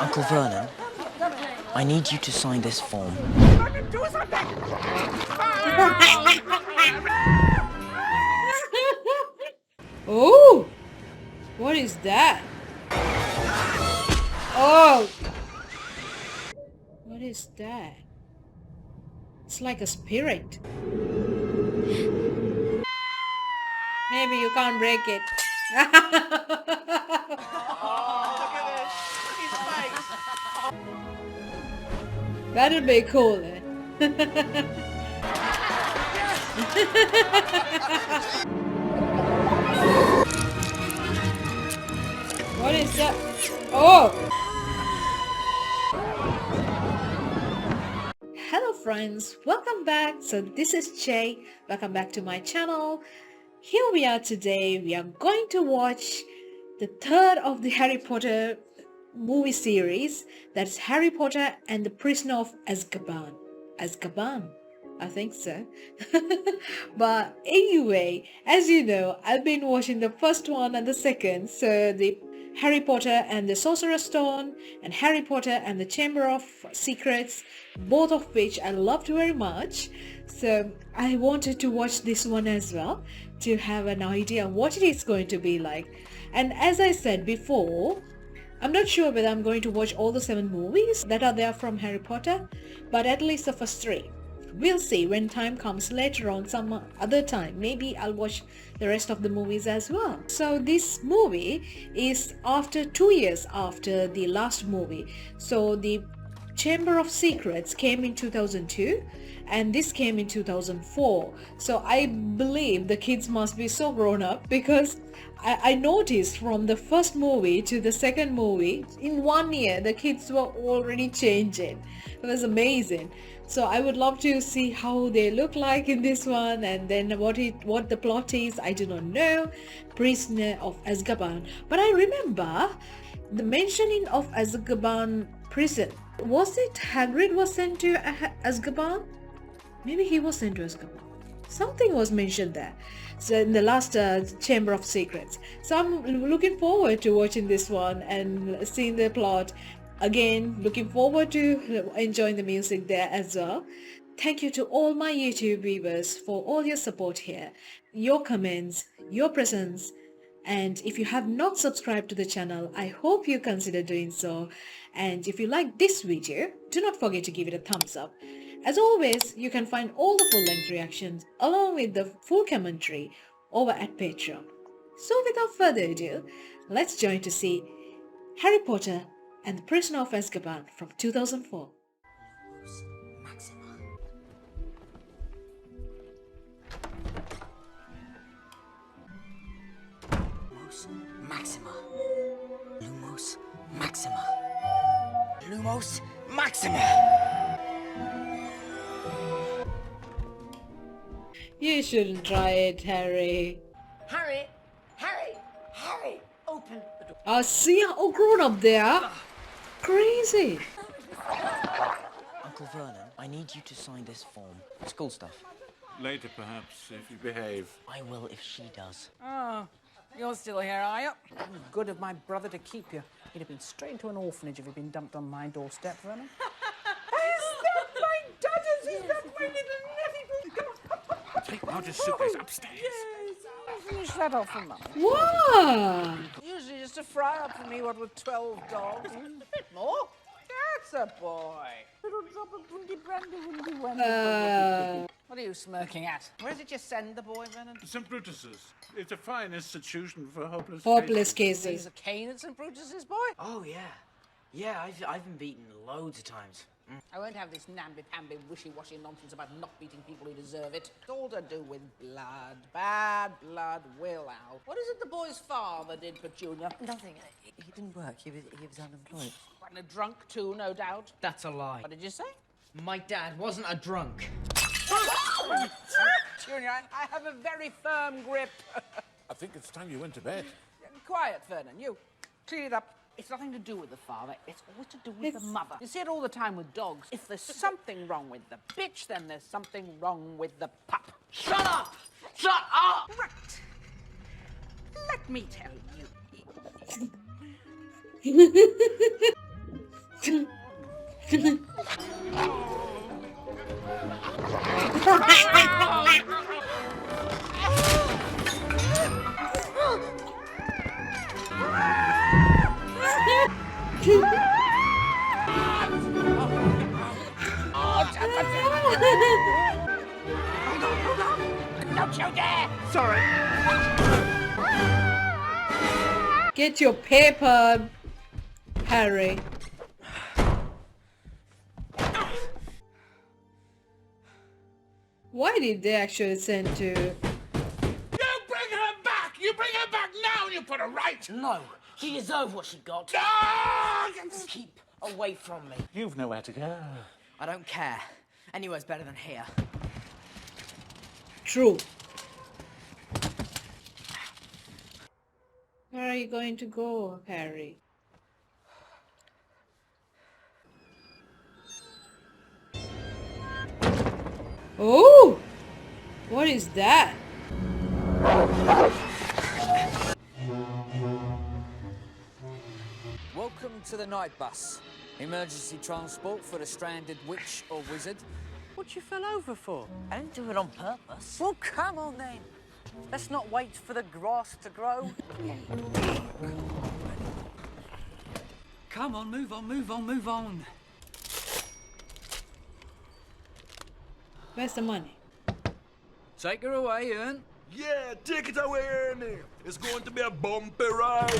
Uncle Vernon, I need you to sign this form. Do something! Oh! What is that? Oh! What is that? It's like a spirit. Maybe you can't break it. That'll be cool. What is that? Oh! Hello friends, welcome back. So this is Jay. Welcome back to my channel. Here we are today. We are going to watch the third of the Harry Potter movie series. That's Harry Potter and the Prisoner of Azkaban. Azkaban? I think so. But anyway, as you know, I've been watching the first one and the second. So the Harry Potter and the Sorcerer's Stone and Harry Potter and the Chamber of Secrets, both of which I loved very much. So I wanted to watch this one as well to have an idea what it is going to be like. And as I said before, I'm not sure whether I'm going to watch all the 7 movies that are there from Harry Potter, but at least the first 3. We'll see when time comes later on, some other time. Maybe I'll watch the rest of the movies as well. So this movie is after 2 years after the last movie. So the Chamber of Secrets came in 2002 and this came in 2004. So I believe the kids must be so grown up, because I noticed from the first movie to the second movie, in 1 year the kids were already changing. It was amazing. So I would love to see how they look like in this one, and then what the plot is, I do not know. Prisoner of Azkaban. But I remember the mentioning of Azkaban prison. Was it Hagrid was sent to Azkaban? Maybe he was sent to Azkaban. Something was mentioned there. So in the last Chamber of Secrets. So I'm looking forward to watching this one and seeing the plot. Again, looking forward to enjoying the music there as well. Thank you to all my YouTube viewers for all your support here, your comments, your presence. And if you have not subscribed to the channel, I hope you consider doing so. And if you like this video, do not forget to give it a thumbs up. As always, you can find all the full-length reactions along with the full commentary over at Patreon. So without further ado, let's join to see Harry Potter and the Prisoner of Azkaban from 2004. Maxima. Lumos Maxima. Lumos Maxima. You shouldn't try it, Harry. Harry! Harry! Harry! Open the door. I see how grown up they are. Crazy. Uncle Vernon, I need you to sign this form. School stuff. Later, perhaps, if you behave. I will if she does. Oh, you're still here, are you? Good of my brother to keep you. He'd have been straight into an orphanage if he'd been dumped on my doorstep, Vernon. Is that my daughters? Is that my little nephew? Come on. Take Marge's suitcase upstairs. Finish that off for Mum. Wow. Usually just a fry-up for me, what with 12 dogs. A bit more. That's a boy. Little drop of windy brandy, windy wendy. What are you smirking at? Where did you send the boy, Vernon? St. Brutus's. It's a fine institution for hopeless Hopeless cases. cases. He's a cane at St. Brutus's, boy. Oh, yeah. Yeah, I've been beaten loads of times. I won't have this namby-pamby, wishy-washy nonsense about not beating people who deserve it. It's all to do with blood. Bad blood will out. What is it the boy's father did, Petunia? Nothing. He didn't work. He was unemployed. And a drunk too, no doubt. That's a lie. What did you say? My dad wasn't a drunk. Petunia, I have a very firm grip. I think it's time you went to bed. Quiet, Vernon. You clean it up. It's nothing to do with the father. It's all to do with the mother. You see it all the time with dogs. If there's something wrong with the bitch, then there's something wrong with the pup. Shut up! Shut up! Right. Let me tell you. Don't you dare! Sorry. Get your paper, Harry. Why did they actually send to... You bring her back! You bring her back now and you put her right! No, she deserved what she got. Ah! Keep away from me. You've nowhere to go. I don't care. Anywhere's better than here. True. Where are you going to go, Harry? Oh! What is that? Welcome to the night bus. Emergency transport for a stranded witch or wizard. What you fell over for? I didn't do it on purpose. Well, come on then. Let's not wait for the grass to grow. Come on, move on, move on, move on. Where's the money? Take her away, Ern. Yeah, take it away, Ernie. It's going to be a bumpy ride.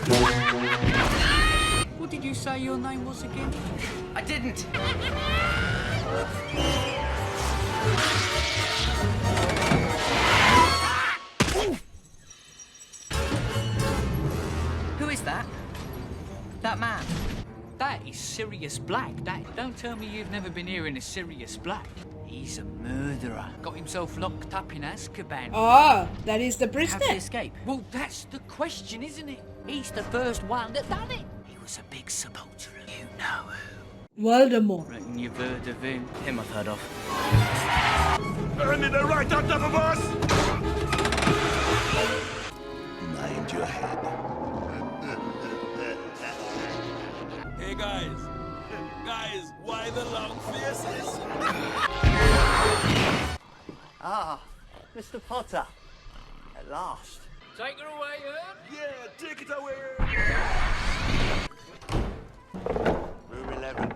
What did you say your name was again? I didn't. Who is that? That man? That is Sirius Black. Don't tell me you've never been hearing of Sirius Black. He's a murderer. Got himself locked up in Azkaban. Oh, that is the How prisoner. did he escape? Well, that's the question, isn't it? He's the first one that done it. He was a big supporter of you know who. Voldemort. Reckon you've heard of him. Him I've heard of. Ernie, they're right on top of us. Mind your head. Hey, guys. Guys, why the long faces? Ah, Mr. Potter. At last. Take her away, Ern. Yeah, take it away. Room 11.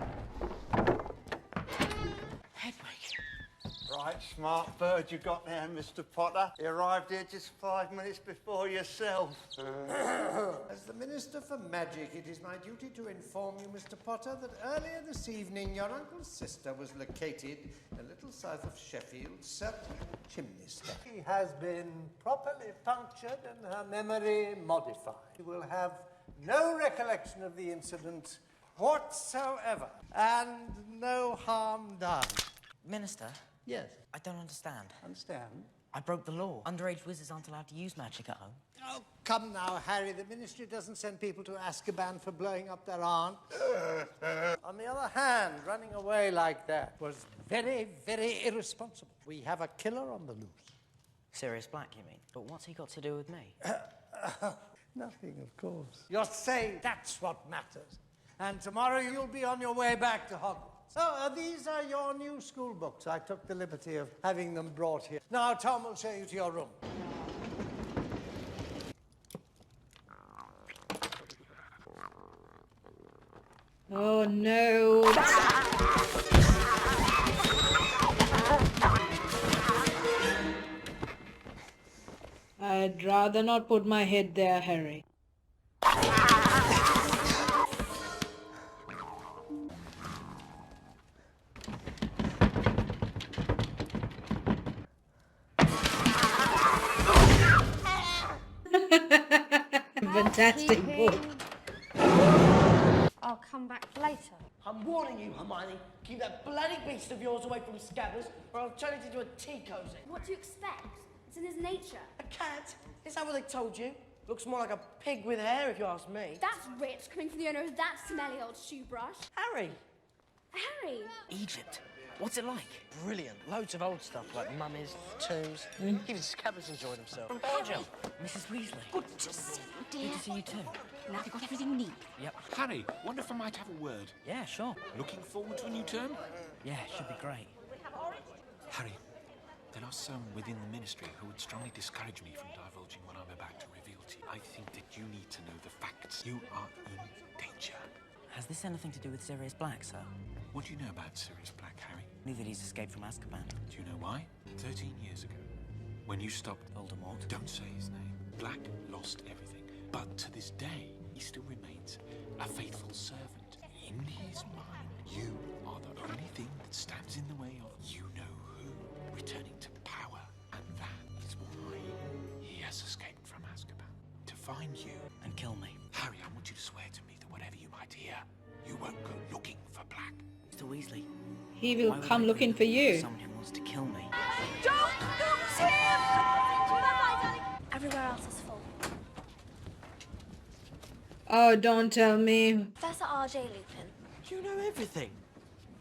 Right, smart bird you got there, Mr. Potter. You arrived here just 5 minutes before yourself. As the Minister for Magic, it is my duty to inform you, Mr. Potter, that earlier this evening your uncle's sister was located a little south of Sheffield, certain chimney stack. She has been properly punctured and her memory modified. She will have no recollection of the incident whatsoever, and no harm done. Minister? Yes. I don't understand. Understand? I broke the law. Underage wizards aren't allowed to use magic at home. Oh, come now, Harry. The Ministry doesn't send people to Azkaban for blowing up their aunt. On the other hand, running away like that was Very, very irresponsible. We have a killer on the loose. Sirius Black, you mean? But what's he got to do with me? nothing, of course. You're safe. That's what matters. And tomorrow you'll be on your way back to Hogwarts. So, these are your new school books. I took the liberty of having them brought here. Now, Tom will show you to your room. Oh no. I'd rather not put my head there, Harry. Fantastic book. I'll come back later. I'm warning you, Hermione. Keep that bloody beast of yours away from Scabbers, or I'll turn it into a tea cozy. What do you expect? It's in his nature. A cat? Is that what they told you? Looks more like a pig with hair, if you ask me. That's rich, coming from the owner of that smelly old shoe brush. Harry. Harry! Egypt. What's it like? Brilliant. Loads of old stuff, like mummies, tombs. Even Scabbers enjoyed himself. From Belgium. Mrs. Weasley. Good to see you, dear. Good to see you too. Now you've got everything you need. Yep. Harry, wonder if I might have a word. Yeah, sure. Looking forward to a new term? Yeah, should be great. Harry, there are some within the ministry who would strongly discourage me from divulging what I'm about to reveal to you. I think that you need to know the facts. You are in danger. Has this anything to do with Sirius Black, sir? What do you know about Sirius Black, Harry? Knew that he's escaped from Azkaban. Do you know why? 13 years ago, when you stopped Voldemort. Don't say his name. Black lost everything. But to this day, he still remains a faithful servant. In his mind, you are the only thing that stands in the way of you-know-who returning to power. And that is why he has escaped from Azkaban. To find you. And kill me. Harry, I want you to swear to me that whatever you might hear, you won't go looking for Black. Mr. Weasley. He will why would come I looking go for you. Someone who wants to kill me. Don't lose him! Everywhere else is full. Oh, don't tell me. Professor R.J. Lupin. You know everything.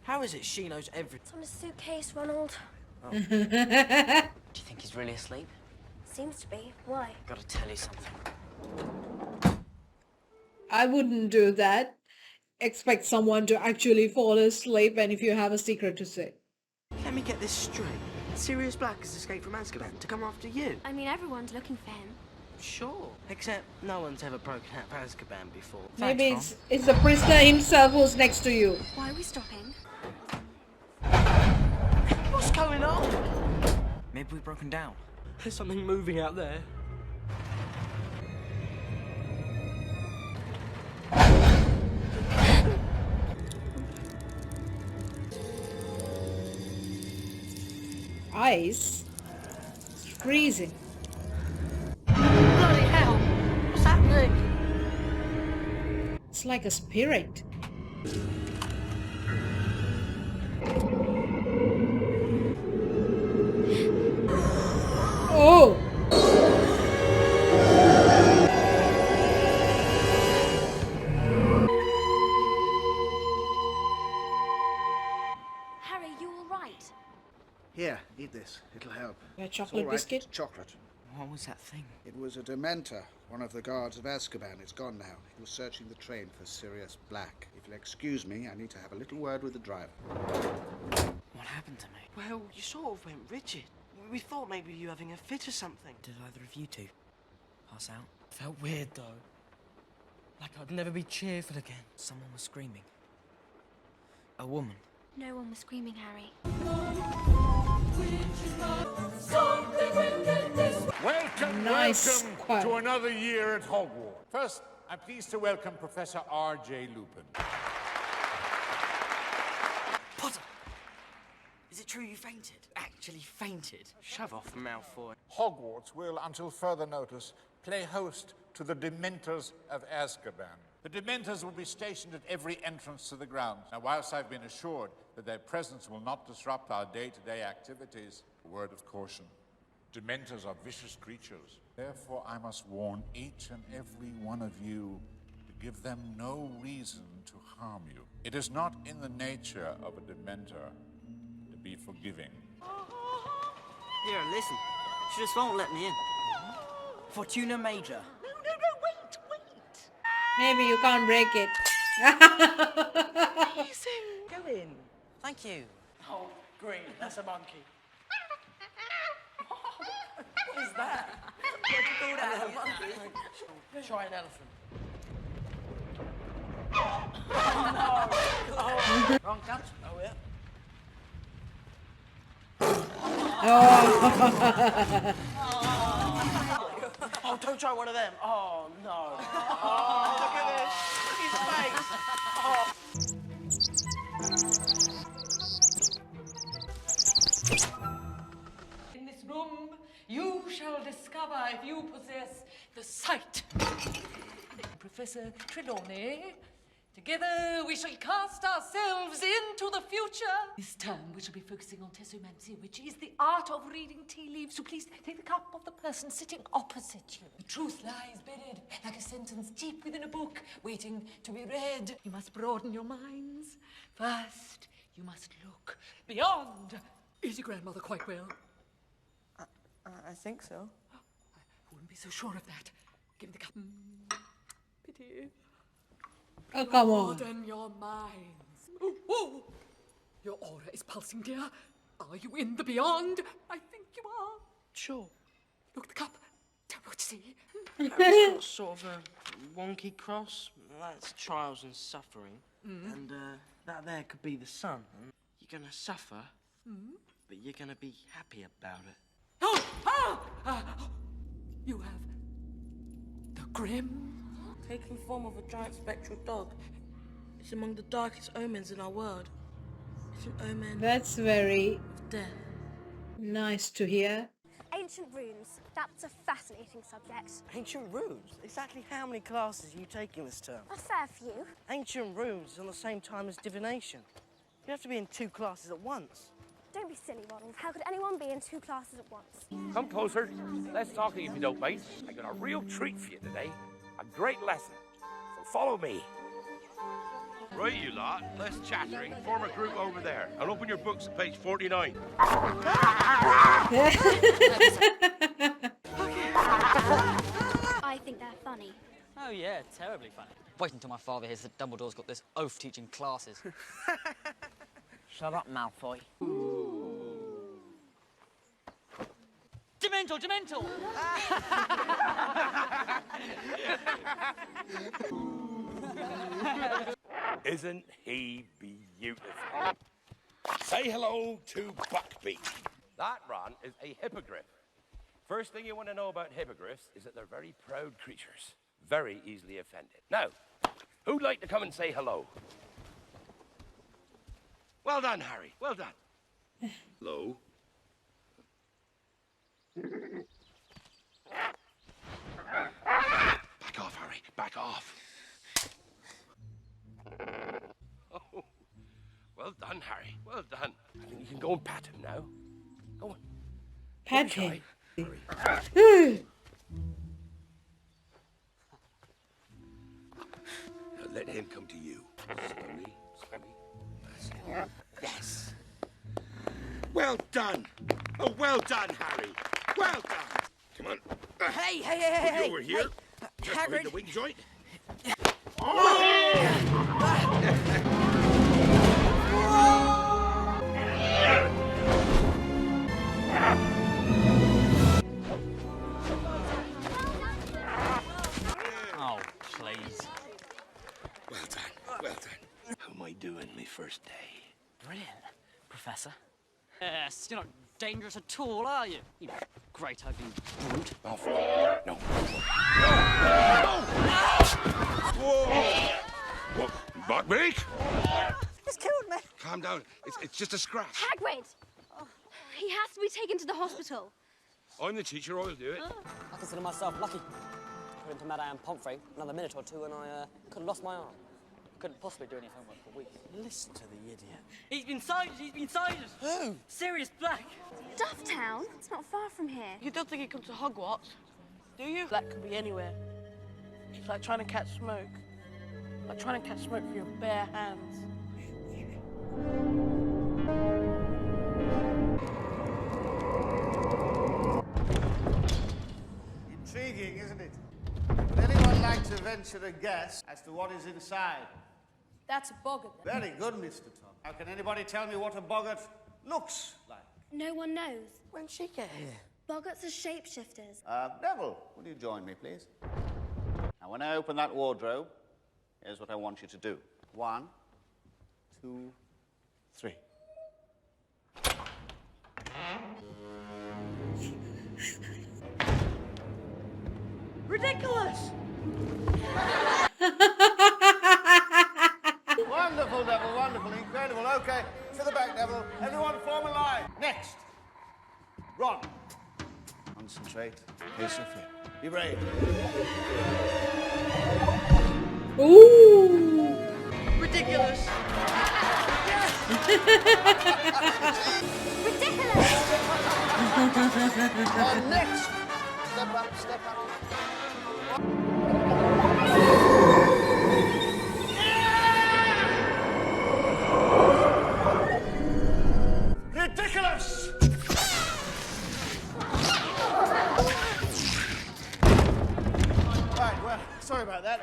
How is it she knows everything? It's on his suitcase, Ronald. Do you think he's really asleep? Seems to be. Why? Gotta tell you something. I wouldn't do that. Expect someone to actually fall asleep, and if you have a secret to say. Let me get this straight. Sirius Black has escaped from Azkaban to come after you. I mean, everyone's looking for him. Sure. Except no one's ever broken out of Azkaban before. Maybe it's the prisoner himself who's next to you. Why are we stopping? What's going on? Maybe we've broken down. There's something moving out there. Ice. It's freezing. Bloody hell! What's happening? It's like a spirit. Oh! Harry, you all right? Here, eat this. It'll help. A It's chocolate all right. biscuit? It's chocolate. What was that thing? It was a Dementor, one of the guards of Azkaban. It's gone now. He was searching the train for Sirius Black. If you'll excuse me, I need to have a little word with the driver. What happened to me? Well, you sort of went rigid. We thought maybe you were having a fit or something. Did either of you two pass out? Felt weird though. Like I'd never be cheerful again. Someone was screaming. A woman. No one was screaming, Harry. Welcome, Nice. welcome to another year at Hogwarts. First, I'm pleased to welcome Professor R.J. Lupin. Potter! Is it true you fainted? Actually fainted? Shove off, Malfoy. Hogwarts will, until further notice, play host to the Dementors of Azkaban. The Dementors will be stationed at every entrance to the grounds. Now, whilst I've been assured that their presence will not disrupt our day-to-day activities, a word of caution. Dementors are vicious creatures. Therefore, I must warn each and every one of you to give them no reason to harm you. It is not in the nature of a Dementor to be forgiving. Here, listen. She just won't let me in. Fortuna Major. Maybe you can't break it. Go in. Thank you. Oh, green. That's a monkey. What is that? What do you call that? A monkey? Try an elephant. Wrong cut. Oh, yeah. Oh, don't try one of them. Oh, no. Oh, look at this. Look at his face. Oh. In this room, you shall discover if you possess the sight. Professor Trelawney, together we shall cast ourselves into the future. This time we shall be focusing on tessomancy, which is the art of reading tea leaves. So please take the cup of the person sitting opposite you. The truth lies buried like a sentence deep within a book, waiting to be read. You must broaden your minds. First, you must look beyond. Is your grandmother quite well? I think so. I wouldn't be so sure of that. Give me the cup. pity. Oh, come on. Broaden your minds. Oh, oh! Your aura is pulsing, dear. Are you in the beyond? I think you are. Sure. Look at the cup. Tell me what to see. It's got sort of a wonky cross. That's trials and suffering. And that there could be the sun. You're gonna suffer, but you're gonna be happy about it. Oh! You have the grim. Taking form of a giant spectral dog. It's among the darkest omens in our world. It's an omen That's very of death. nice to hear. Ancient runes. That's a fascinating subject. Ancient runes? Exactly how many classes are you taking this term? A fair few. Ancient runes is on the same time as divination. You have to be in 2 classes at once. Don't be silly, Ronald. How could anyone be in 2 classes at once? Come closer. Let's talk if you don't mind. I got a real treat for you today. A great lesson. So follow me. Right, you lot. Less chattering. Form a group over there. And open your books at page 49. I think they're funny. Oh yeah, terribly funny. Wait until my father hears that Dumbledore's got this oath teaching classes. Shut up, Malfoy. Dementor, Dementor! Isn't he beautiful? Say hello to Buckbeak. That, Ron, is a hippogriff. First thing you want to know about hippogriffs is that they're very proud creatures, very easily offended. Now, who'd like to come and say hello? Well done, Harry. Well done. Hello. Back off, Harry. Back off. Oh, well done, Harry. Well done. You can go and pat him now. Go on. Pat him. Now let him come to you. Slowly, slowly. That's it. Yes. Well done. Oh, well done, Harry. Well done. Come on. Hey! You were here. Just Hagrid. read the wing joint. Oh, please. Well done. Well done. How am I doing my first day? Brilliant, Professor. Yes, you're not dangerous at all, are you? You great ugly brute. No. Whoa! What? Buckbeak? He's killed me. Calm down. It's just a scratch. Hagrid! Oh, he has to be taken to the hospital. I'm the teacher. I'll do it. I consider myself lucky. According to Madame Pomfrey, another minute or two and I could have lost my arm. Couldn't possibly do any homework for weeks. Listen to the idiot. He's been sighted! He's been sighted! Who? Sirius Black! Dufftown? It's not far from here. You don't think he'd come to Hogwarts, do you? That could be anywhere. It's like trying to catch smoke. Like trying to catch smoke with your bare hands. Intriguing, isn't it? Would anyone like to venture a guess as to what is inside? That's a boggart. Very good, Mr. Tom. Now, can anybody tell me what a boggart looks like? No one knows. When'd she get here? Boggarts are shapeshifters. Neville, will you join me, please? Now, when I open that wardrobe, here's what I want you to do. 1, 2, 3. Ridiculous! Wonderful, Neville, wonderful, incredible. Okay, to the back, Neville. Everyone form a line. Next. Ron. Concentrate. Pace your feet. Be brave. Ooh! Ridiculous! Ridiculous! Next. Step up, step up. Ridiculous! Right, well, sorry about that.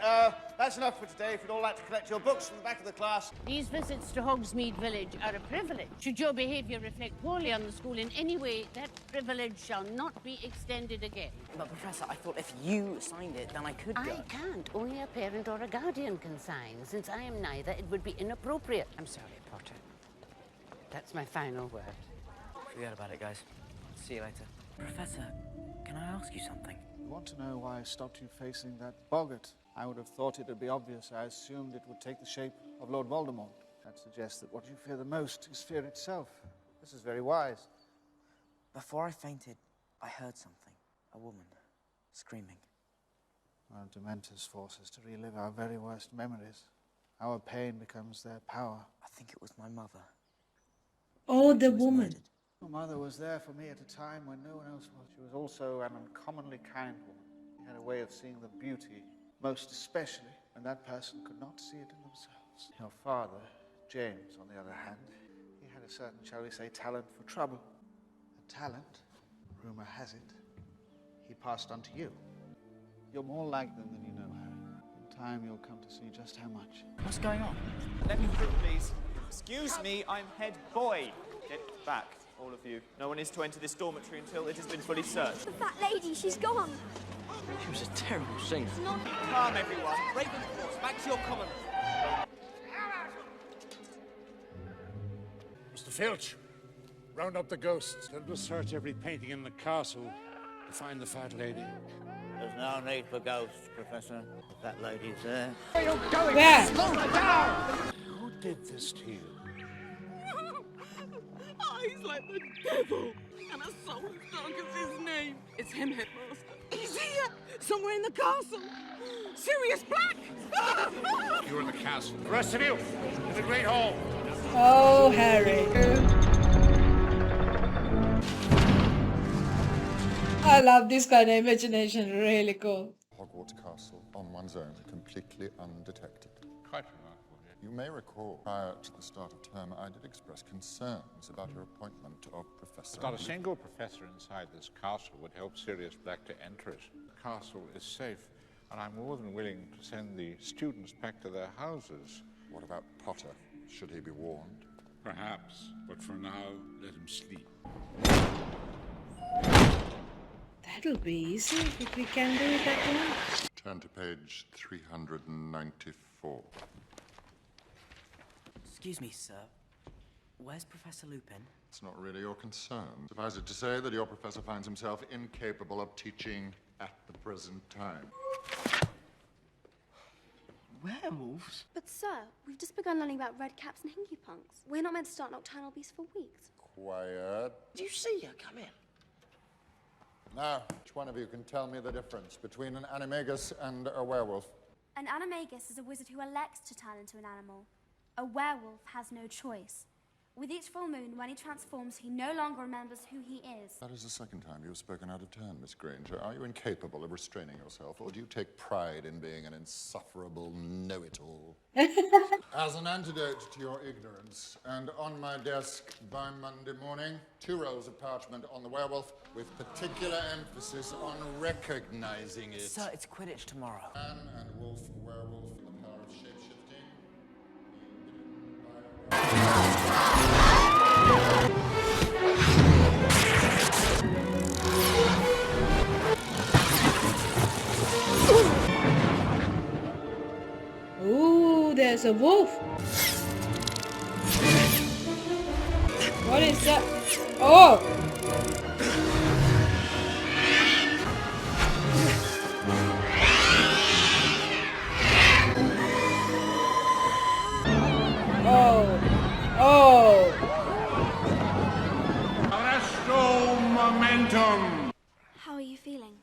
enough for today. If you'd all like to collect your books from the back of the class. These visits to Hogsmeade Village are a privilege. Should your behaviour reflect poorly on the school in any way, that privilege shall not be extended again. But, Professor, I thought if you signed it, then I could go. I can't. Only a parent or a guardian can sign. Since I am neither, it would be inappropriate. I'm sorry, Potter. That's my final word. Forget about it, guys. See you later. Professor, can I ask you something? You want to know why I stopped you facing that boggart? I would have thought it would be obvious. I assumed it would take the shape of Lord Voldemort. That suggests that what you fear the most is fear itself. This is very wise. Before I fainted, I heard something. A woman screaming. Well, Dementors force us to relive our very worst memories. Our pain becomes their power. I think it was my mother. Oh, the woman. My mother was there for me at a time when no one else was. She was also an uncommonly kind woman. She had a way of seeing the beauty, most especially when that person could not see it in themselves. Your father, James, on the other hand, he had a certain, shall we say, talent for trouble. A talent, rumour has it, he passed on to you. You're more like them than you know, Harry. In time, you'll come to see just how much. What's going on? Let me through, please. Excuse me, I'm head boy. Get back, all of you. No one is to enter this dormitory until it has been fully searched. The fat lady, she's gone. She was a terrible singer. Calm, everyone. Ravenclaws, back to your common. Mr. Filch, round up the ghosts and we'll search every painting in the castle to find the fat lady. There's no need for ghosts, Professor. If that lady's there. Where are you going? Where? Slow down! Who did this to you? Oh, he's like the devil. And a soul as dark as his name. It's him, Headmaster. He's here, somewhere in the castle. Sirius Black! You're in the castle. The rest of you, in the Great Hall. Oh, Harry. I love this kind of imagination, really cool. Hogwarts Castle on one's own, completely undetected. Quite remarkable. You may recall, prior to the start of term, I did express concerns about your appointment of Professor. Not a single professor inside this castle would help Sirius Black to enter it. The castle is safe, and I'm more than willing to send the students back to their houses. What about Potter? Should he be warned? Perhaps, but for now, let him sleep. That'll be easy if we can do it that way. Turn to page 394. Excuse me, sir. Where's Professor Lupin? It's not really your concern. Suffice it to say that your professor finds himself incapable of teaching at the present time. Werewolves? But sir, we've just begun learning about red caps and hinky punks. We're not meant to start nocturnal beasts for weeks. Quiet. Do you see her come in? Now, which one of you can tell me the difference between an animagus and a werewolf? An animagus is a wizard who elects to turn into an animal. A werewolf has no choice. With each full moon, when he transforms, he no longer remembers who he is. That is the second time you have spoken out of turn, Miss Granger. Are you incapable of restraining yourself, or do you take pride in being an insufferable know-it-all? As an antidote to your ignorance, and on my desk by Monday morning, 2 rolls of parchment on the werewolf, with particular emphasis on recognizing it. Sir, it's Quidditch tomorrow. Man and wolf, werewolf, and the power of shape-shifting. Ooh, there's a wolf. What is that? Oh! Oh! Oh! Arresto momentum! How are you feeling?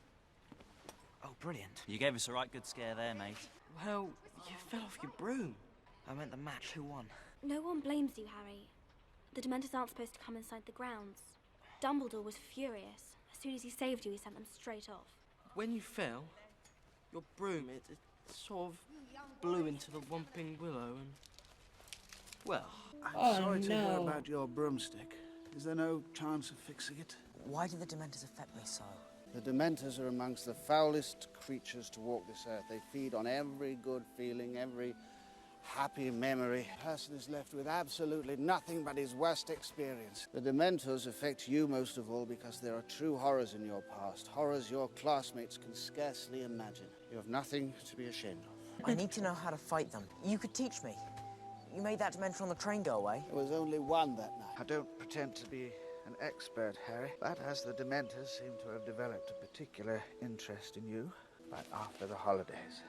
Oh, brilliant. You gave us a right good scare there, mate. Well, you fell off your broom. I meant the match. Who won? No one blames you, Harry. The Dementors aren't supposed to come inside the grounds. Dumbledore was furious. As soon as he saved you, he sent them straight off. When you fell, your broom, it sort of blew into the Whomping Willow and... Well... I'm sorry to hear about your broomstick. Is there no chance of fixing it? Why did the Dementors affect me so? The Dementors are amongst the foulest creatures to walk this earth. They feed on every good feeling, every happy memory. The person is left with absolutely nothing but his worst experience. The Dementors affect you most of all because there are true horrors in your past, horrors your classmates can scarcely imagine. You have nothing to be ashamed of. I need to know how to fight them. You could teach me. You made that Dementor on the train go away. There was only one that night. I don't pretend to be an expert, Harry, but as the Dementors seem to have developed a particular interest in you, but after the holidays.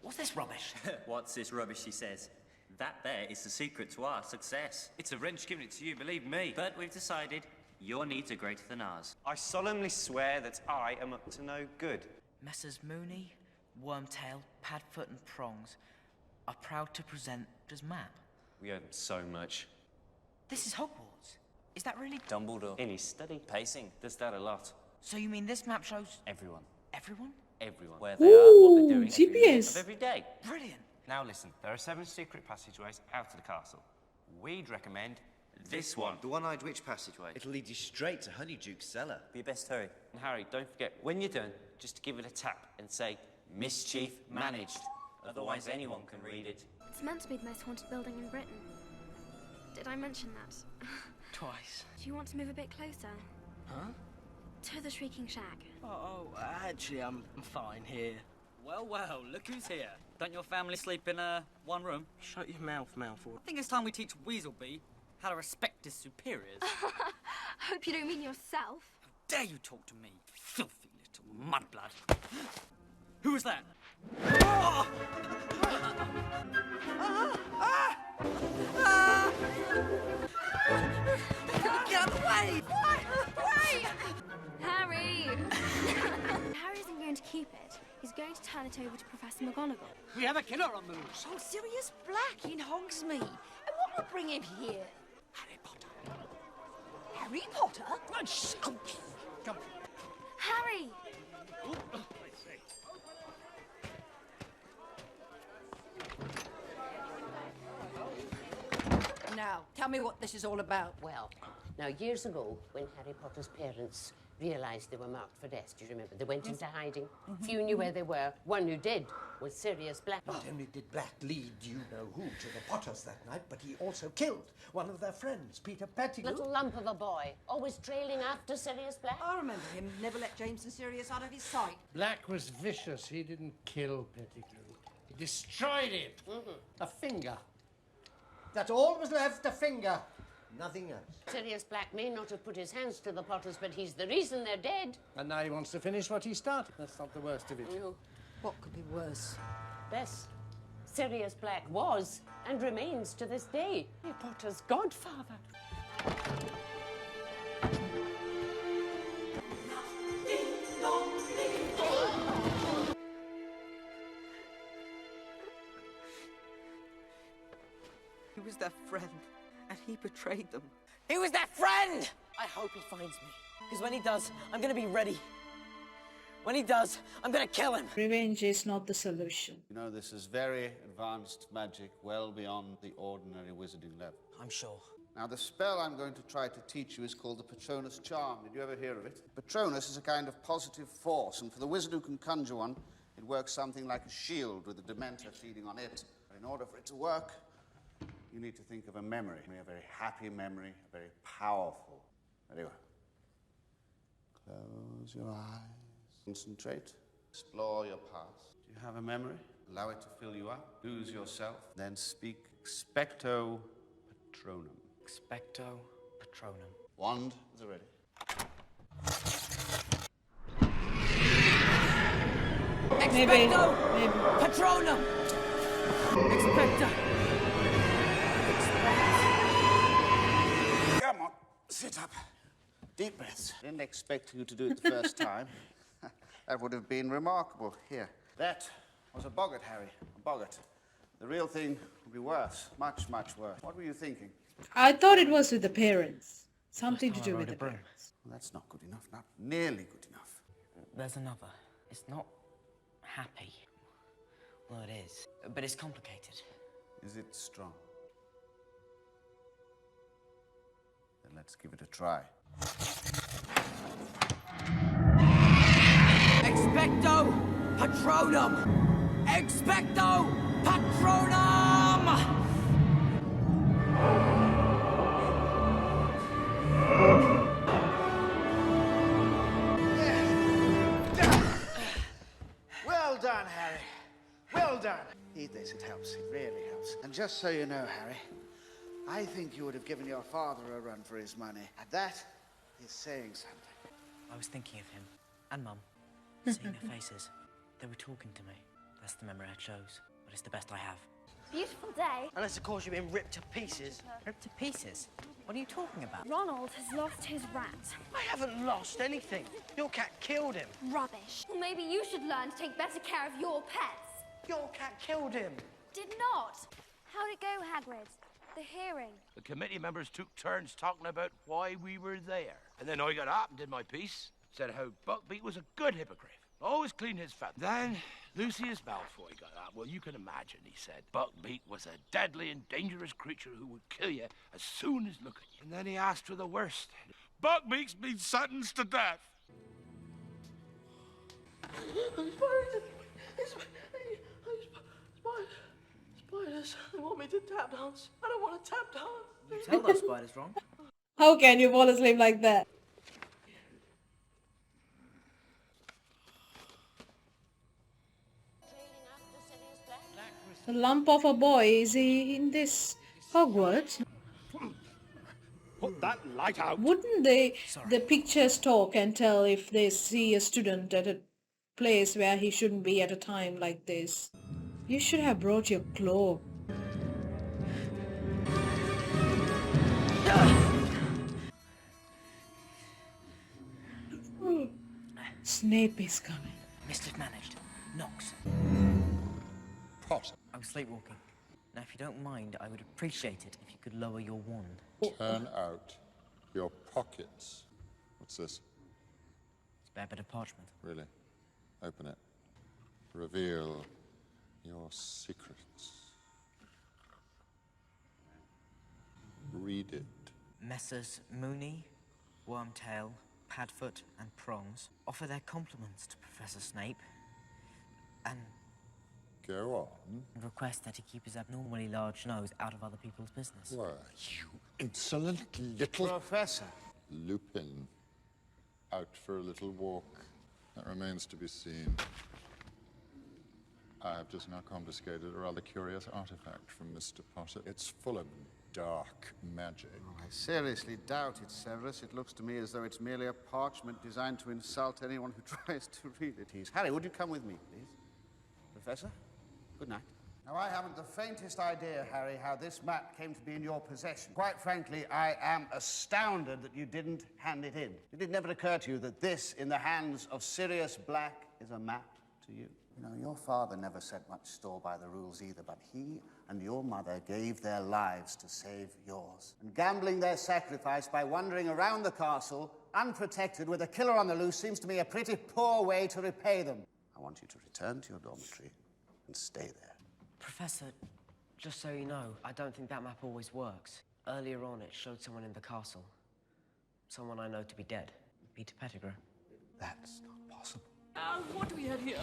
What's this rubbish? What's this rubbish, he says? That there is the secret to our success. It's a wrench giving it to you, believe me. But we've decided your needs are greater than ours. I solemnly swear that I am up to no good. Messrs. Mooney, Wormtail, Padfoot and Prongs are proud to present as map. We owe them so much. This is Hogwarts. Is that really? Dumbledore, in his study, pacing, does that a lot. So you mean this map shows Everyone. everyone? Everyone. Where they are, what they're doing every minute GPS. of every day. Brilliant. Now listen, there are 7 secret passageways out of the castle. We'd recommend This one. The one-eyed witch passageway. It'll lead you straight to Honeyduke's cellar. Be your best hurry. And Harry, don't forget, when you're done, just give it a tap and say, Mischief managed. Otherwise anyone can read it. It's meant to be the most haunted building in Britain. Did I mention that? Twice. Do you want to move a bit closer? Huh? To the Shrieking Shack. Oh, actually, I'm fine here. Well, look who's here. Don't your family sleep in one room? Shut your mouth, Malfoy. I think it's time we teach Weaselby how to respect his superiors. Hope you don't mean yourself. How dare you talk to me, filthy little mudblood. Who was that? Get out of the way! Wait! Harry! Harry isn't going to keep it. He's going to turn it over to Professor McGonagall. We have a killer on the loose. Oh, Sirius Black in Hogsmeade. And what will bring him here? Harry Potter. Harry Potter? Oh, shh, come. Harry! Now, tell me what this is all about. Well, now years ago, when Harry Potter's parents realised they were marked for death, do you remember? They went into hiding. Few knew where they were. One who did was Sirius Black. Not only did Black lead you-know-who to the Potters that night, but he also killed one of their friends, Peter Pettigrew. Little lump of a boy, always trailing after Sirius Black. I remember him. Never let James and Sirius out of his sight. Black was vicious. He didn't kill Pettigrew. He destroyed him. A finger. That's all was left, a finger. Nothing else. Sirius Black may not have put his hands to the Potters, but he's the reason they're dead. And now he wants to finish what he started. That's not the worst of it. What could be worse? Yes, Sirius Black was and remains to this day Harry Potter's godfather. He was their friend, and he betrayed them. He was their friend! I hope he finds me, because when he does, I'm gonna be ready. When he does, I'm gonna kill him. Revenge is not the solution. You know, this is very advanced magic, well beyond the ordinary wizarding level. I'm sure. Now, the spell I'm going to try to teach you is called the Patronus Charm. Did you ever hear of it? Patronus is a kind of positive force, and for the wizard who can conjure one, it works something like a shield with a Dementor feeding on it. But in order for it to work, you need to think of a memory, a very happy memory, a very powerful. Very well. Close your eyes. Concentrate. Explore your past. Do you have a memory? Allow it to fill you up. Lose yourself. Then speak Expecto Patronum. Expecto Patronum. Wand is ready. Expecto Patronum! Expecto! Come on, sit up. Deep breaths. Didn't expect you to do it the first time. That would have been remarkable. Here. That was a boggart, Harry. A boggart. The real thing would be worse. Much, much worse. What were you thinking? I thought it was with the parents. Something to do with the parents. Well, that's not good enough. Not nearly good enough. There's another. It's not happy. Well, it is. But it's complicated. Is it strong? Then let's give it a try. Expecto Patronum! Expecto Patronum! Well done, Harry. Well done. Eat this, it helps. It really helps. And just so you know, Harry, I think you would have given your father a run for his money. And that is saying something. I was thinking of him and Mum, seeing their faces. They were talking to me. That's the memory I chose, but it's the best I have. Beautiful day. Unless, of course, you've been ripped to pieces. Ripped to pieces? What are you talking about? Ronald has lost his rat. I haven't lost anything. Your cat killed him. Rubbish. Well, maybe you should learn to take better care of your pets. Your cat killed him. Did not. How'd it go, Hagrid? The hearing. The committee members took turns talking about why we were there. And then I got up and did my piece. Said how Buckbeak was a good hippogriff. Always cleaned his feathers. Then Lucius Malfoy got up. Well, you can imagine, he said. Buckbeak was a deadly and dangerous creature who would kill you as soon as look at you. And then he asked for the worst. Buckbeak's been sentenced to death. Spiders, they want me to tap dance. I don't want to tap dance. You tell those spiders wrong. How can you fall asleep like that? A lump of a boy, is he in this Hogwarts? Put that light out. Wouldn't the pictures talk and tell if they see a student at a place where he shouldn't be at a time like this? You should have brought your cloak. Snape is coming. Mischief managed. Knox. Potter. I was sleepwalking. Now, if you don't mind, I would appreciate it if you could lower your wand. Turn out your pockets. What's this? It's a bare bit of parchment. Really? Open it. Reveal your secrets. Read it. Messrs. Mooney, Wormtail, Padfoot, and Prongs offer their compliments to Professor Snape and Go on. request that he keep his abnormally large nose out of other people's business. Why, you insolent little... Professor. Lupin. Out for a little walk. That remains to be seen. I have just now confiscated a rather curious artifact from Mr. Potter. It's full of dark magic. Oh, I seriously doubt it, Severus. It looks to me as though it's merely a parchment designed to insult anyone who tries to read it. Harry, would you come with me, please? Professor, good night. Now, I haven't the faintest idea, Harry, how this map came to be in your possession. Quite frankly, I am astounded that you didn't hand it in. Did it never occur to you that this, in the hands of Sirius Black, is a map to you? You know, your father never set much store by the rules either, but he and your mother gave their lives to save yours. And gambling their sacrifice by wandering around the castle, unprotected, with a killer on the loose, seems to me a pretty poor way to repay them. I want you to return to your dormitory and stay there. Professor, just so you know, I don't think that map always works. Earlier on, it showed someone in the castle. Someone I know to be dead. Peter Pettigrew. That's not possible. What do we have here?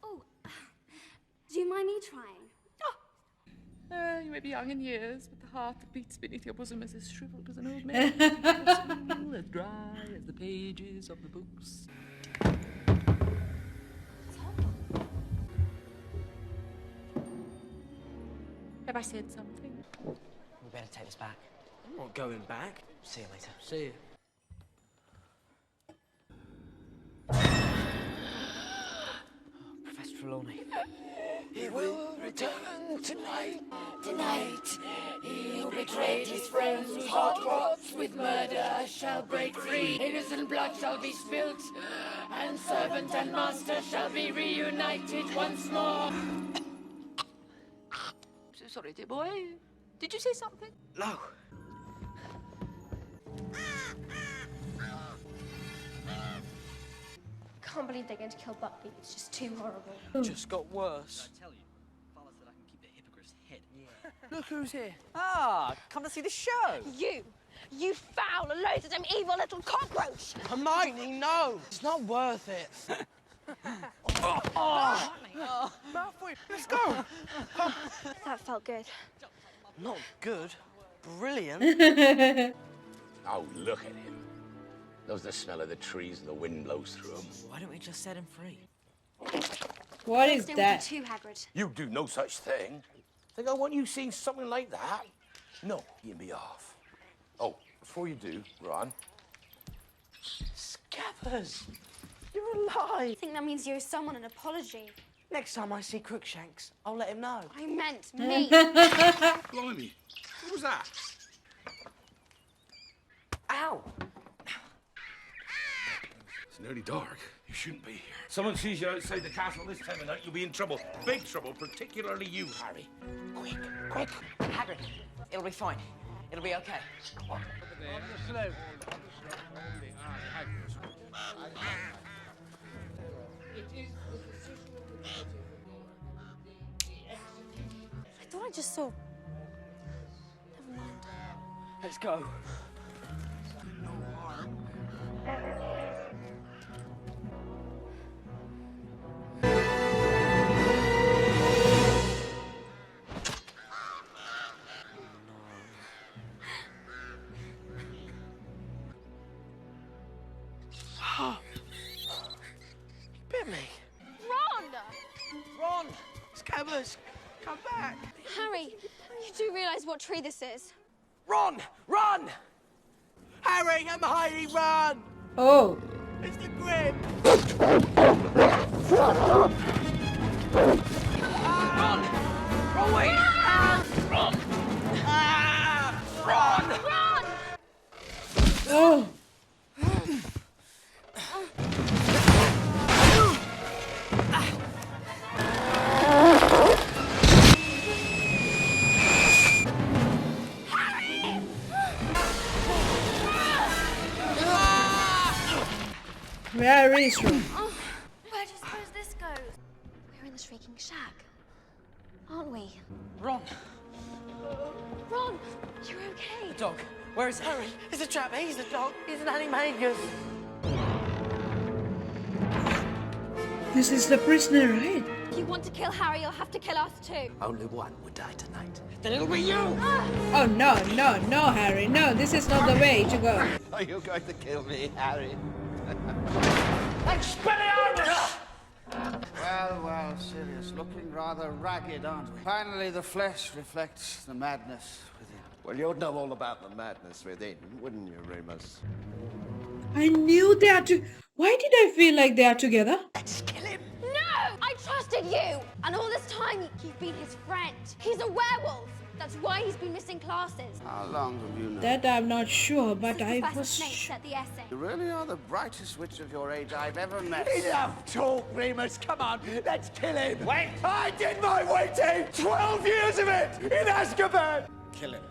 Oh, do you mind me trying? You may be young in years, but the heart that beats beneath your bosom is as shriveled as an old man, as dry as the pages of the books. Have I said something? We better take this back. I'm not going back. See you later. See you. Professor Trelawney. He will return tonight. Tonight, he who betrayed his friends, whose heart rots with murder, shall break free. Innocent blood shall be spilt, and servant and master shall be reunited once more. So sorry, dear boy. Did you say something? No. I can't believe they're going to kill Buckbeak. It's just too horrible. It just got worse. I tell you, Father said I can keep the hippogriff's head. Yeah. Look who's here. Ah, come to see the show. You foul, loathsome, evil little cockroach! Hermione, no. It's not worth it. Malfoy, let's go. That felt good. Not good. Brilliant. Oh, look at him. Knows the smell of the trees and the wind blows through them. Why don't we just set him free? What is Stay that? with you too, Hagrid. You do no such thing. Think I want you seeing something like that? No, you be off. Oh, before you do, Ron. Scabbers, you're alive. I think that means you owe someone an apology. Next time I see Crookshanks, I'll let him know. I meant me. Blimey, what was that? Ow! It's nearly dark. You shouldn't be here. Someone sees you outside the castle this time of night, you'll be in trouble. Big trouble, particularly you, Harry. Quick, quick. Hagrid, it'll be fine. It'll be okay. On the slope. I thought I just saw... Never mind. Let's go. Bit me. Ron! Ron! Scabbers, come back. Harry, you do realise what tree this is? Ron! Run! Harry, Hermione, run! Oh. It's the Grim! Run! Ron, wait! Run! Run! Ron! Oh. Where is Ron? Oh, where do you suppose this goes? We're in the Shrieking Shack, aren't we? Ron! Ron, you're okay. The dog. Where is Harry? It's a trap. He's the dog. He's an animagus. This is the prisoner, right? If you want to kill Harry, you'll have to kill us too. Only one would die tonight. Then it'll be you! Oh, no, no, no, Harry. No, this is not the way to go. Are you going to kill me, Harry? Expelliarmus! Well, Sirius, looking rather ragged, aren't we? Finally, the flesh reflects the madness within. Well, you'd know all about the madness within, wouldn't you, Remus? I knew they are Why did I feel like they are together? Let's kill him! No! I trusted you! And all this time, you've been his friend. He's a werewolf. That's why he's been missing classes. How long have you known? That I'm not sure, but Since I Professor was... Snape set the essay. You really are the brightest witch of your age I've ever met. Enough talk, Remus. Come on, let's kill him. Wait! I did my waiting. 12 years of it in Azkaban. Kill him.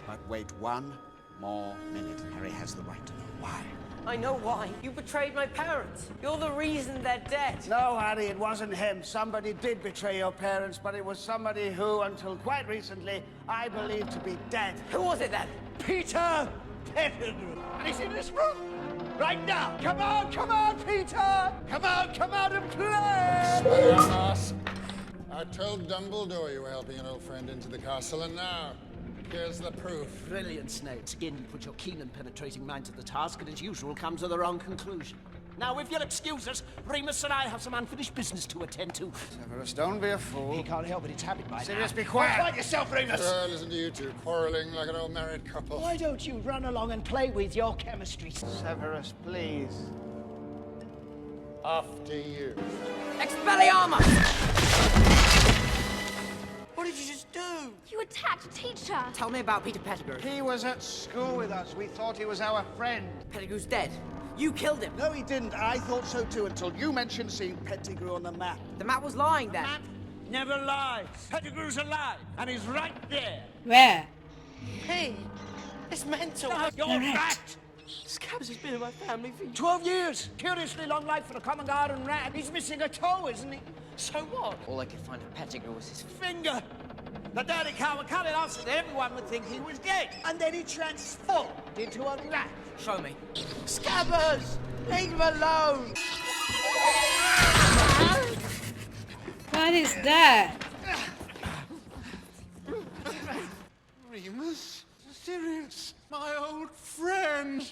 But wait one more minute. Harry has the right to know why. I know why. You betrayed my parents. You're the reason they're dead. No, Harry, it wasn't him. Somebody did betray your parents, but it was somebody who, until quite recently, I believed to be dead. Who was it then? Peter Pettigrew. And he's in this room right now. Come on, Peter. Come out and play. Expelliarmus! I told Dumbledore you were helping an old friend into the castle, and now, here's the proof. Brilliant, Snape. Again, you put your keen and penetrating mind to the task and, as usual, come to the wrong conclusion. Now, if you'll excuse us, Remus and I have some unfinished business to attend to. Severus, don't be a fool. He can't help it. It's habit by now. Sirius, be quiet. Quiet yourself, Remus. Listen to you two, quarreling like an old married couple. Why don't you run along and play with your chemistry? Severus, please. After you. Expelliarmus! What did you just do? You attacked a teacher. Tell me about Peter Pettigrew. He was at school with us. We thought he was our friend. Pettigrew's dead. You killed him. No, he didn't. I thought so too, until you mentioned seeing Pettigrew on the map. The map was lying then. Map never lies. Pettigrew's alive, and he's right there. Where? Hey, it's mental. No, you're Correct. right. Scabbers has been in my family for 12 years. Curiously long life for a common garden rat. He's missing a toe, isn't he? So what? All I could find of Pettigrew was his Finger! The dirty cow would cut it off so that everyone would think he was dead. And then he transformed into a rat. Show me. Scabbers! Leave him alone! What is that? Remus, Sirius, my old friend.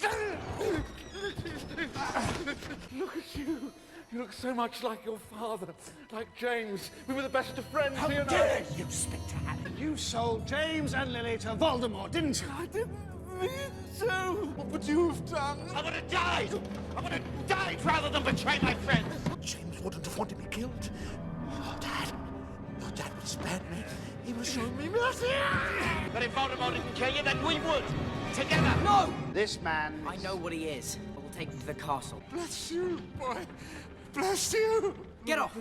Look at you. You look so much like your father, like James. We were the best of friends, How you know. dare you speak to Harry? You sold James and Lily to Voldemort, didn't you? I didn't mean to. What would you have done? I would have died! I would have died rather than betray my friends! James wouldn't have wanted me killed. Your dad would have spared me. He was showing me mercy! But if Voldemort didn't kill you, then we would! Together! No! This man... I know what he is. But we'll take him to the castle. Bless you, boy. Bless you. Get off!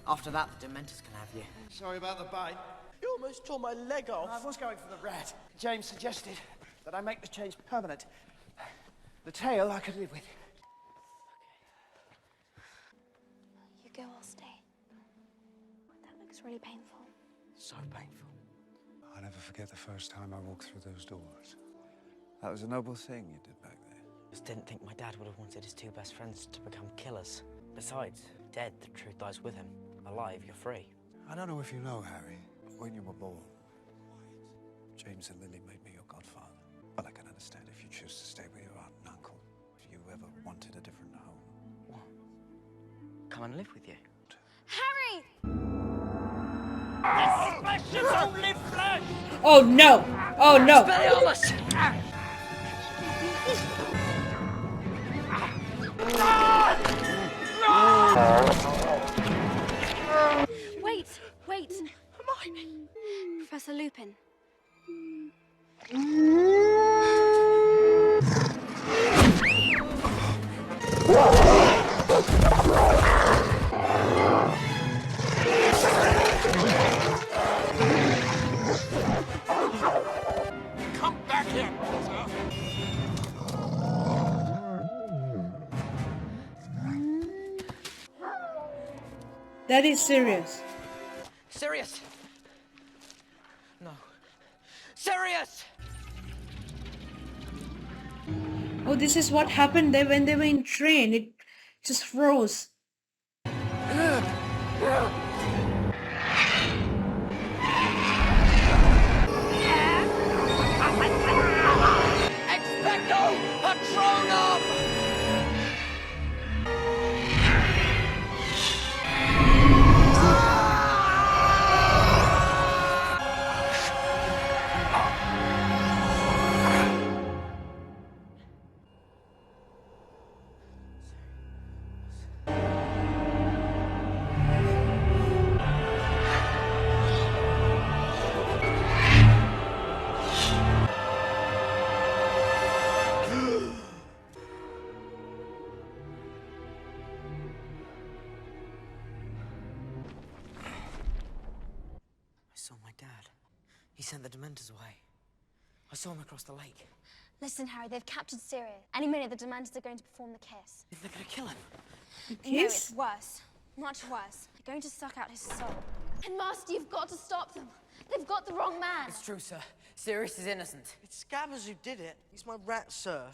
After that, the Dementors can have you. Sorry about the bite. You almost tore my leg off. I was going for the rat. James suggested that I make the change permanent. The tail I could live with. You go, I'll stay. That looks really painful. So painful. I'll never forget the first time I walked through those doors. That was a noble thing you did back there. Just didn't think my dad would have wanted his two best friends to become killers. Besides, dead, the truth lies with him. Alive, you're free. I don't know if you know, Harry, but when you were born, James and Lily made me your godfather. But I can understand if you choose to stay with your aunt and uncle. If you ever wanted a different home. What? Come and live with you. Harry! This flesh is only flesh! Oh no! Oh no! Expelliarmus! Wait! Hermione! Professor Lupin. Come back here, Potter! That is serious. Sirius! No. Sirius! Oh, this is what happened there when they were in train. It just froze. Expecto Patronum! I saw my dad. He sent the Dementors away. I saw him across the lake. Listen, Harry, they've captured Sirius. Any minute, the Dementors are going to perform the kiss. They're gonna kill him. No, it's worse. Much worse. They're going to suck out his soul. And Master, you've got to stop them. They've got the wrong man. It's true, sir. Sirius is innocent. It's Scabbers who did it. He's my rat, sir.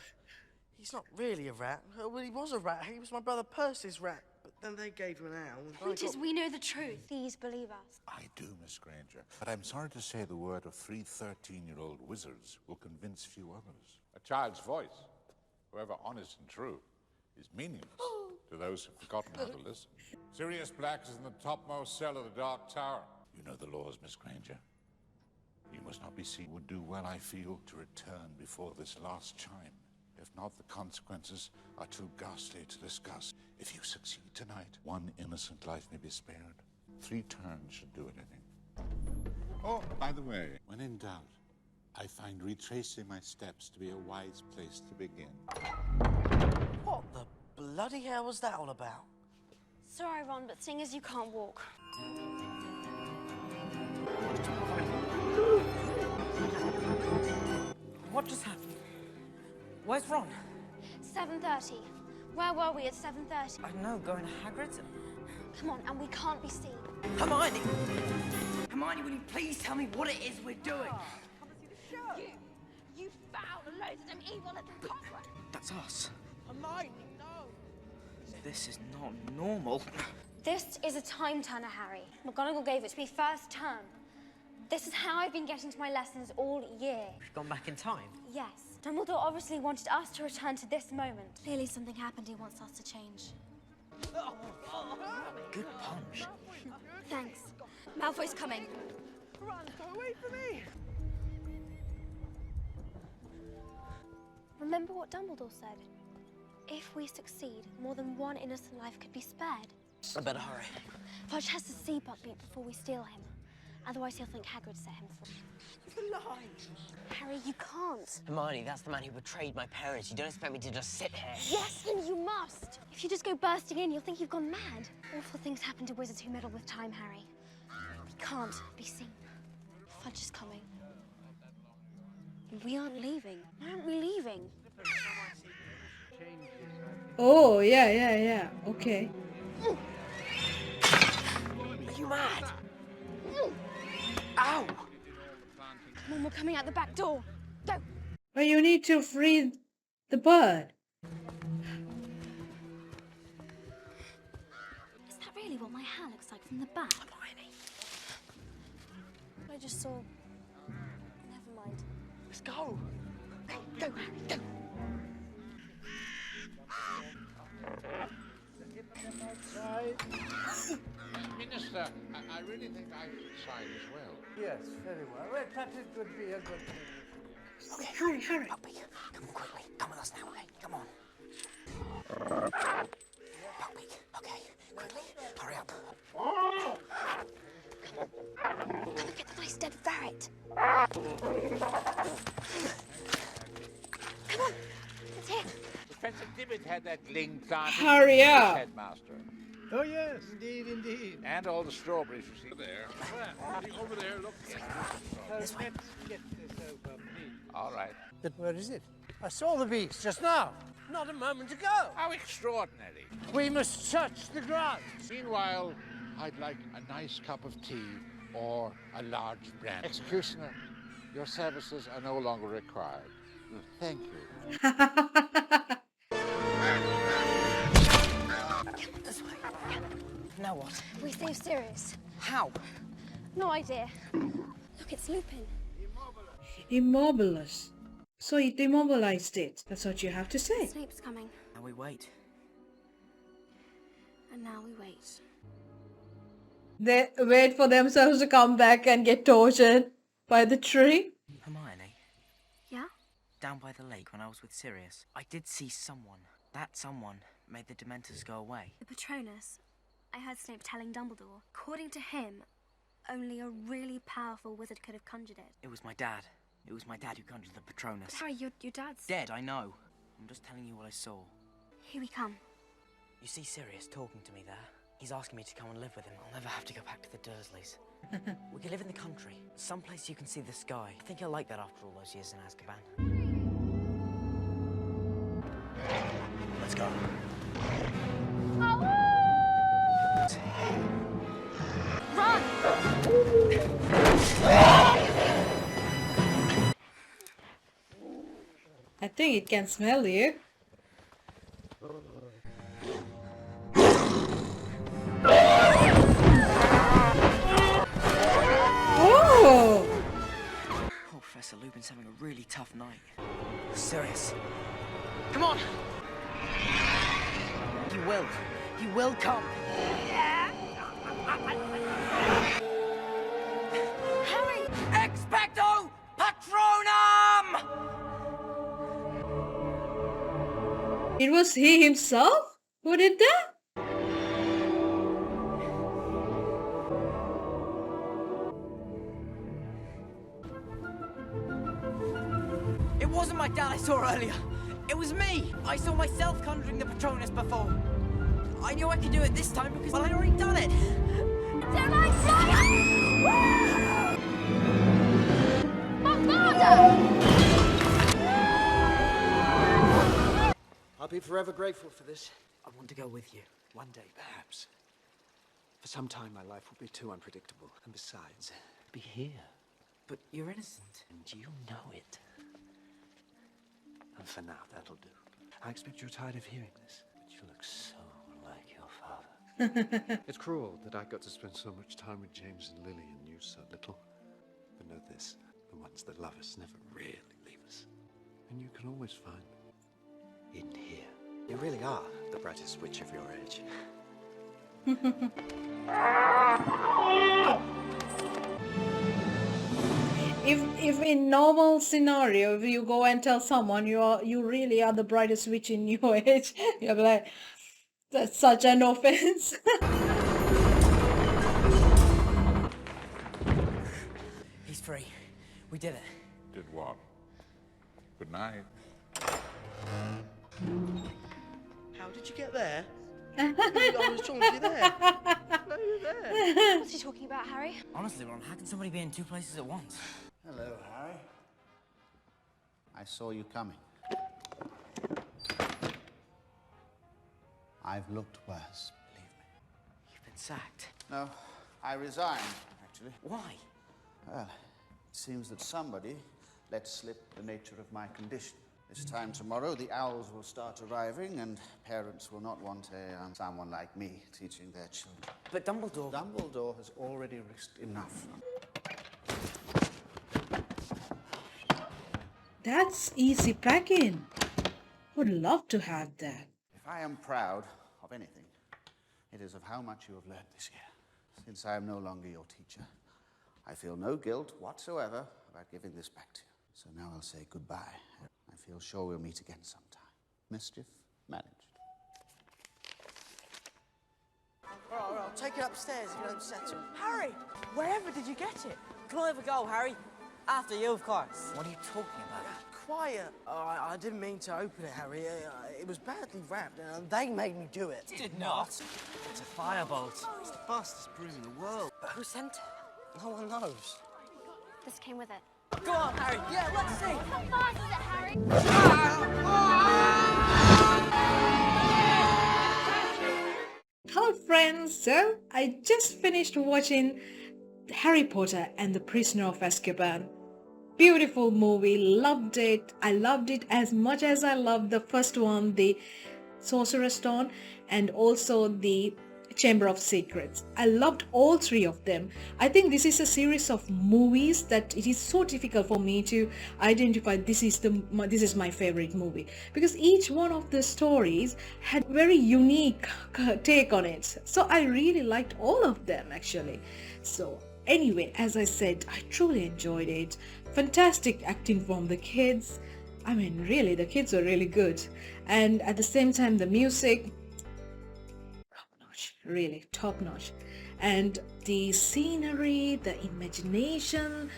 He's not really a rat. Well, he was a rat. He was my brother Percy's rat. But then they gave him an owl. And Point is, we know the truth. Please believe us. I do, Miss Granger. But I'm sorry to say the word of 3 13-year-old wizards will convince few others. A child's voice, however honest and true, is meaningless to those who've forgotten how to listen. Sirius Black is in the topmost cell of the Dark Tower. You know the laws, Miss Granger. You must not be seen. Would do well, I feel, to return before this last chime. If not, the consequences are too ghastly to discuss. If you succeed tonight, 1 innocent life may be spared. 3 turns should do it, I think. Oh, by the way, when in doubt, I find retracing my steps to be a wise place to begin. What the bloody hell was that all about? Sorry, Ron, but seeing as you can't walk. What just happened? Where's Ron? 7:30. Where were we at 7:30? I don't know, going to Hagrid's? Come on, and we can't be seen. Hermione! Hermione, will you please tell me what it is we're doing? You foul, loathsome, evil little cockroach! That's us. Hermione, no. This is not normal. This is a time turner, Harry. McGonagall gave it to me first term. This is how I've been getting to my lessons all year. We've gone back in time. Yes. Dumbledore obviously wanted us to return to this moment. Clearly something happened he wants us to change. Good punch. Thanks. Malfoy's coming. Run, go away from me. Remember what Dumbledore said? If we succeed, more than one innocent life could be spared. I better hurry. Fudge has to see Buckbeak before we steal him. Otherwise he'll think Hagrid set him free. Harry, you can't. Hermione, that's the man who betrayed my parents. You don't expect me to just sit here. Yes, and you must. If you just go bursting in, you'll think you've gone mad. Awful things happen to wizards who meddle with time, Harry. We can't be seen. Fudge is coming. We aren't leaving. Why aren't we leaving? Oh, yeah. Okay. Are you mad? Ow! Come on, we're coming out the back door. Go! But you need to free the bird. Is that really what my hair looks like from the back? I just saw... Never mind. Let's go! Go, Harry, go! Minister, I really think I should sign as well. Yes, very well. Well, that it would be a good thing. Okay, hurry. Buckbeak, come quickly. Come with us now, okay? Come on. Buckbeak, okay, quickly. Hurry up. Come and get the nice dead ferret. Come on, it's here. Professor Dibbit had that gling planted. Hurry in his up. Headmaster. Oh, yes, indeed. And all the strawberries you see there. Over there, look. Let's get this over, please. All right. But where is it? I saw the beast just now. Not a moment ago. How extraordinary. We must search the ground. Meanwhile, I'd like a nice cup of tea or a large brandy. Executioner, your services are no longer required. Thank you. This way. Now what? We save Sirius. How? No idea. Look, it's Lupin. Immobilus. So it immobilized it. That's what you have to say. Snape's coming. Now we wait. And now we wait. They wait for themselves to come back and get tortured by the tree. Hermione, Yeah? down by the lake when I was with Sirius, I did see someone. That someone made the Dementors go away. The Patronus. I heard Snape telling Dumbledore. According to him, only a really powerful wizard could have conjured it. It was my dad. It was my dad who conjured the Patronus. But Harry, your dad's... Dead, I know. I'm just telling you what I saw. Here we come. You see Sirius talking to me there? He's asking me to come and live with him. I'll never have to go back to the Dursleys. We can live in the country. Someplace you can see the sky. I think he'll like that after all those years in Azkaban. Let's go. Run! I think it can smell you. Oh! Oh, Professor Lupin's having a really tough night. Sirius. Come on! He will. He will come. Harry! Expecto Patronum! It was he himself who did that? It wasn't my dad I saw earlier. It was me. I saw myself conjuring the Patronus before. I knew I could do it this time because I'd already done it. Don't I fly? My father! I'll be forever grateful for this. I want to go with you. One day, perhaps. For some time, my life will be too unpredictable. And besides, Be here. But you're innocent, and you know it. and for now, that'll do. I expect you're tired of hearing this, but you look so like your father. It's cruel that I got to spend so much time with James and Lily and you so little. But know this, the ones that love us never really leave us. And you can always find them in here. You really are the brightest witch of your age. If in normal scenario, if you go and tell someone you really are the brightest witch in your age, you'll be like, that's such an offense. He's free. We did it. Did what? Good night. How did you get there? I was talking to you there. No, you're there. What's he talking about, Harry? Honestly, Ron, how can somebody be in two places at once? Hello, Harry. I saw you coming. I've looked worse, believe me. You've been sacked. No, I resigned, actually. Why? Well, it seems that somebody let slip the nature of my condition. This time tomorrow, the owls will start arriving, and parents will not want someone like me teaching their children. But Dumbledore... Dumbledore has already risked enough. That's easy packing. Would love to have that. If I am proud of anything, it is of how much you have learned this year. Since I am no longer your teacher, I feel no guilt whatsoever about giving this back to you. So now I'll say goodbye. I feel sure we'll meet again sometime. Mischief managed. All right, take it upstairs if you don't settle. Harry, wherever did you get it? Can I have a go, Harry? After you, of course. What are you talking about? Quiet. I didn't mean to open it, Harry. It was badly wrapped, and they made me do it. Did not. It's a firebolt. It's the fastest broom in the world. But who sent it? No one knows. This came with it. Go on, Harry. Yeah, let's see. How fast is it, Harry? Hello friends, so I just finished watching Harry Potter and the Prisoner of Azkaban. Beautiful movie, loved it. I loved it as much as I loved the first one, the Sorcerer's Stone, and also the Chamber of Secrets. I loved all three of them. I think this is a series of movies that it is so difficult for me to identify this is my favorite movie, because each one of the stories had very unique take on it. So I really liked all of them actually. So anyway, as I said, I truly enjoyed it. Fantastic acting from the kids. I mean, really, the kids were really good. And at the same time, the music, really top notch, and the scenery, the imagination,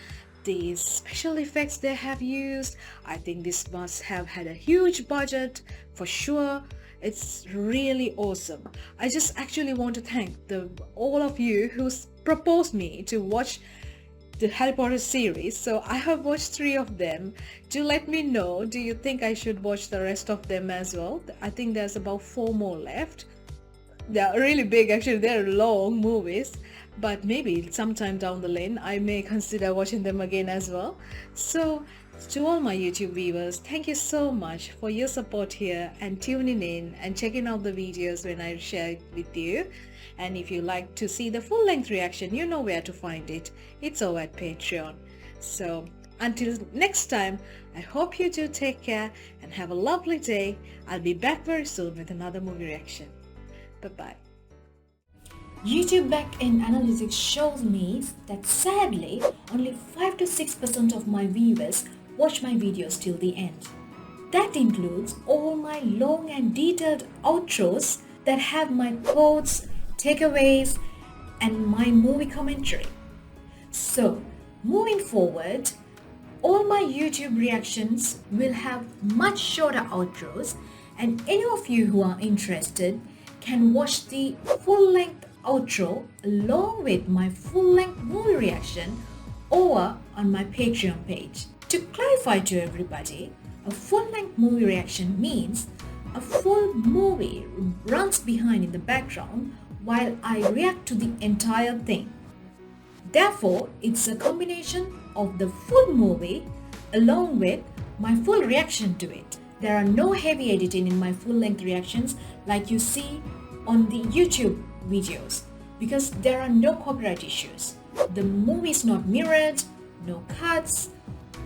the special effects they have used, I think this must have had a huge budget for sure. It's really awesome. I just actually want to thank all of you who proposed me to watch the Harry Potter series. So I have watched 3 of them. Do let me know, do you think I should watch the rest of them as well? I think there's about 4 more left. They're really big, actually. They're long movies, but maybe sometime down the lane I may consider watching them again as well. So to all my YouTube viewers, thank you so much for your support here and tuning in and checking out the videos when I share it with you. And if you like to see the full length reaction, you know where to find it. It's over at Patreon. So until next time, I hope you do take care and have a lovely day. I'll be back very soon with another movie reaction. Bye-bye. YouTube backend analytics shows me that sadly only 5 to 6% of my viewers watch my videos till the end. That includes all my long and detailed outros that have my quotes, takeaways, and my movie commentary. So moving forward, all my YouTube reactions will have much shorter outros, and any of you who are interested can watch the full-length outro along with my full-length movie reaction over on my Patreon page. To clarify to everybody, a full-length movie reaction means a full movie runs behind in the background while I react to the entire thing. Therefore, it's a combination of the full movie along with my full reaction to it. There are no heavy editing in my full-length reactions like you see on the YouTube videos because there are no copyright issues. The movie is not mirrored, no cuts,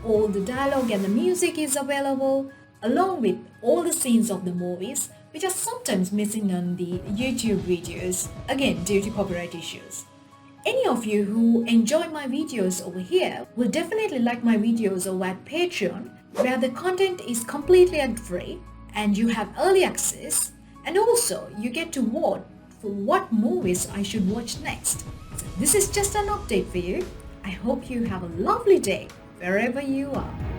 all the dialogue and the music is available along with all the scenes of the movies which are sometimes missing on the YouTube videos, again due to copyright issues. Any of you who enjoy my videos over here will definitely like my videos over at Patreon, where the content is completely ad-free and you have early access, and also you get to vote for what movies I should watch next. So this is just an update for you. I hope you have a lovely day wherever you are.